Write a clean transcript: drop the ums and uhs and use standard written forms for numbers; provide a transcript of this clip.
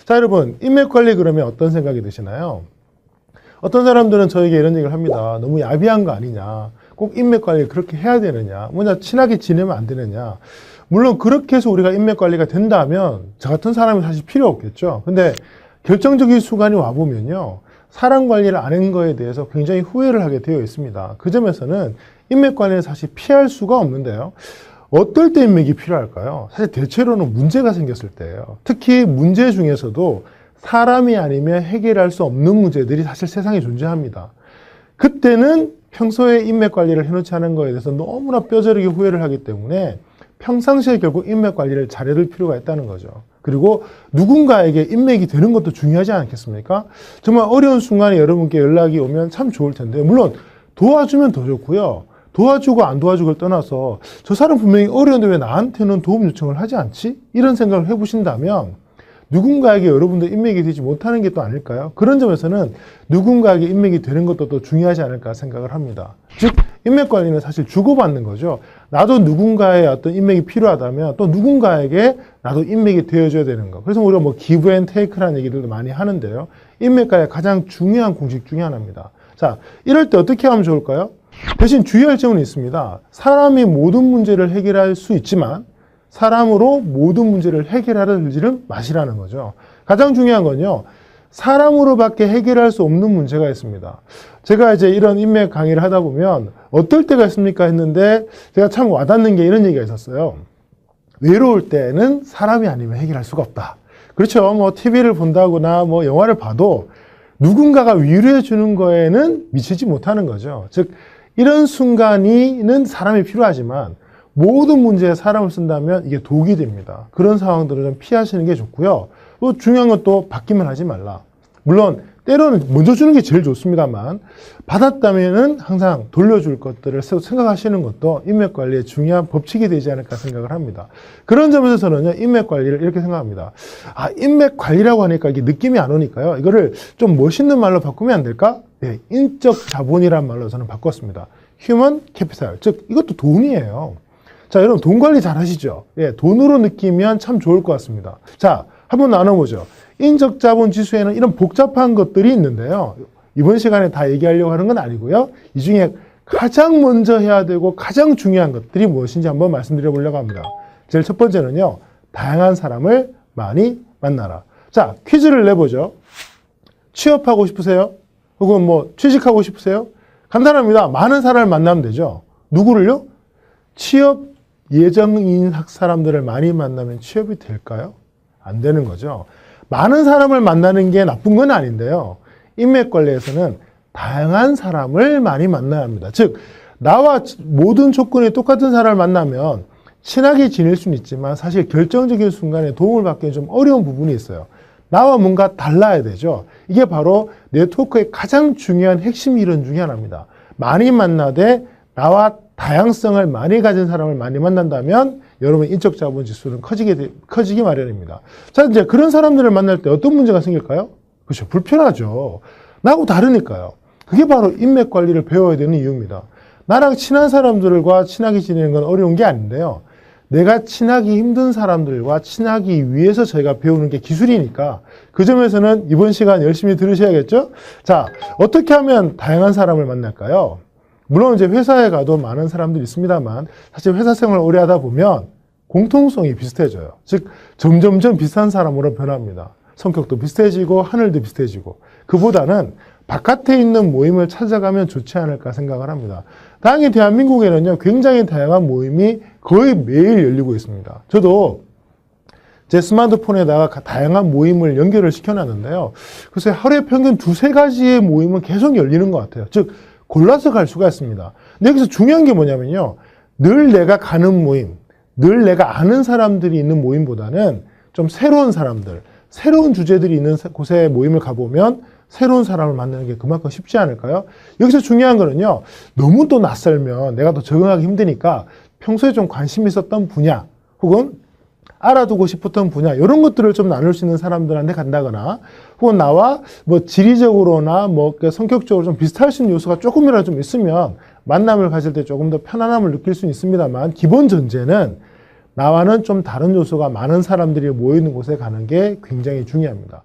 자, 여러분, 인맥 관리 그러면 어떤 생각이 드시나요? 어떤 사람들은 저에게 이런 얘기를 합니다. 너무 야비한 거 아니냐. 꼭 인맥 관리를 그렇게 해야 되느냐. 뭐냐, 친하게 지내면 안 되느냐. 물론 그렇게 해서 우리가 인맥 관리가 된다면 저 같은 사람이 사실 필요 없겠죠. 근데 결정적인 순간이 와보면요. 사람 관리를 안 한 거에 대해서 굉장히 후회를 하게 되어 있습니다. 그 점에서는 인맥 관리는 사실 피할 수가 없는데요. 어떨 때 인맥이 필요할까요? 사실 대체로는 문제가 생겼을 때예요. 특히 문제 중에서도 사람이 아니면 해결할 수 없는 문제들이 사실 세상에 존재합니다. 그때는 평소에 인맥 관리를 해놓지 않은 거에 대해서 너무나 뼈저리게 후회를 하기 때문에 평상시에 결국 인맥 관리를 잘해야 될 필요가 있다는 거죠. 그리고 누군가에게 인맥이 되는 것도 중요하지 않겠습니까? 정말 어려운 순간에 여러분께 연락이 오면 참 좋을 텐데, 물론 도와주면 더 좋고요. 도와주고 안 도와주고를 떠나서 저 사람 분명히 어려운데 왜 나한테는 도움 요청을 하지 않지? 이런 생각을 해보신다면 누군가에게 여러분들 인맥이 되지 못하는 게 또 아닐까요? 그런 점에서는 누군가에게 인맥이 되는 것도 또 중요하지 않을까 생각을 합니다. 즉 인맥 관리는 사실 주고받는 거죠. 나도 누군가의 어떤 인맥이 필요하다면 또 누군가에게 나도 인맥이 되어줘야 되는 거. 그래서 우리가 뭐 기브 앤 테이크라는 얘기들도 많이 하는데요. 인맥 관리의 가장 중요한 공식 중에 하나입니다. 자, 이럴 때 어떻게 하면 좋을까요? 대신 주의할 점은 있습니다. 사람이 모든 문제를 해결할 수 있지만 사람으로 모든 문제를 해결하지는 마시라는 거죠. 가장 중요한 건요. 사람으로밖에 해결할 수 없는 문제가 있습니다. 제가 이제 이런 인맥 강의를 하다 보면 어떨 때가 있습니까 했는데 제가 참 와닿는 게 이런 얘기가 있었어요. 외로울 때는 사람이 아니면 해결할 수가 없다. 그렇죠. 뭐 TV를 본다거나 뭐 영화를 봐도 누군가가 위로해 주는 거에는 미치지 못하는 거죠. 즉 이런 순간에는 사람이 필요하지만 모든 문제에 사람을 쓴다면 이게 독이 됩니다. 그런 상황들을 좀 피하시는 게 좋고요. 또 중요한 건 또 받기만 하지 말라. 물론 때로는 먼저 주는 게 제일 좋습니다만 받았다면은 항상 돌려줄 것들을 생각하시는 것도 인맥 관리의 중요한 법칙이 되지 않을까 생각을 합니다. 그런 점에서는요, 인맥 관리를 이렇게 생각합니다. 아, 인맥 관리라고 하니까 이게 느낌이 안 오니까요. 이거를 좀 멋있는 말로 바꾸면 안 될까? 네, 인적 자본이란 말로 저는 바꿨습니다. 휴먼 캐피탈. 즉, 이것도 돈이에요. 자, 여러분 돈 관리 잘 하시죠? 예, 돈으로 느끼면 참 좋을 것 같습니다. 자, 한번 나눠보죠. 인적 자본 지수에는 이런 복잡한 것들이 있는데요. 이번 시간에 다 얘기하려고 하는 건 아니고요. 이 중에 가장 먼저 해야 되고 가장 중요한 것들이 무엇인지 한번 말씀드려 보려고 합니다. 제일 첫 번째는요. 다양한 사람을 많이 만나라. 자, 퀴즈를 내보죠. 취업하고 싶으세요? 혹은 뭐 취직하고 싶으세요? 간단합니다. 많은 사람을 만나면 되죠. 누구를요? 취업 예정인 사람들을 많이 만나면 취업이 될까요? 안 되는 거죠. 많은 사람을 만나는 게 나쁜 건 아닌데요. 인맥 관리에서는 다양한 사람을 많이 만나야 합니다. 즉, 나와 모든 조건이 똑같은 사람을 만나면 친하게 지낼 수는 있지만 사실 결정적인 순간에 도움을 받기는 좀 어려운 부분이 있어요. 나와 뭔가 달라야 되죠. 이게 바로 네트워크의 가장 중요한 핵심 이론 중에 하나입니다. 많이 만나되 나와 다양성을 많이 가진 사람을 많이 만난다면 여러분 인적 자본 지수는 커지기 마련입니다. 자, 이제 그런 사람들을 만날 때 어떤 문제가 생길까요? 그렇죠. 불편하죠. 나하고 다르니까요. 그게 바로 인맥 관리를 배워야 되는 이유입니다. 나랑 친한 사람들과 친하게 지내는 건 어려운 게 아닌데요. 내가 친하기 힘든 사람들과 친하기 위해서 저희가 배우는 게 기술이니까 그 점에서는 이번 시간 열심히 들으셔야겠죠? 자, 어떻게 하면 다양한 사람을 만날까요? 물론 이제 회사에 가도 많은 사람들이 있습니다만 사실 회사 생활을 오래 하다 보면 공통성이 비슷해져요. 즉 점점점 비슷한 사람으로 변합니다. 성격도 비슷해지고 하늘도 비슷해지고 그보다는 바깥에 있는 모임을 찾아가면 좋지 않을까 생각을 합니다. 다행히 대한민국에는요 굉장히 다양한 모임이 거의 매일 열리고 있습니다. 저도 제 스마트폰에다가 다양한 모임을 연결을 시켜놨는데요. 그래서 하루에 평균 2-3가지의 모임은 계속 열리는 것 같아요. 즉 골라서 갈 수가 있습니다. 근데 여기서 중요한 게 뭐냐면요. 늘 내가 가는 모임, 늘 내가 아는 사람들이 있는 모임보다는 좀 새로운 사람들, 새로운 주제들이 있는 곳에 모임을 가보면 새로운 사람을 만나는 게 그만큼 쉽지 않을까요? 여기서 중요한 거는요. 너무 또 낯설면 내가 또 적응하기 힘드니까 평소에 좀 관심 있었던 분야 혹은 알아두고 싶었던 분야 이런 것들을 좀 나눌 수 있는 사람들한테 간다거나 혹은 나와 뭐 지리적으로나 뭐 성격적으로 좀 비슷할 수 있는 요소가 조금이라도 좀 있으면 만남을 가질 때 조금 더 편안함을 느낄 수는 있습니다만 기본 전제는 나와는 좀 다른 요소가 많은 사람들이 모이는 곳에 가는 게 굉장히 중요합니다.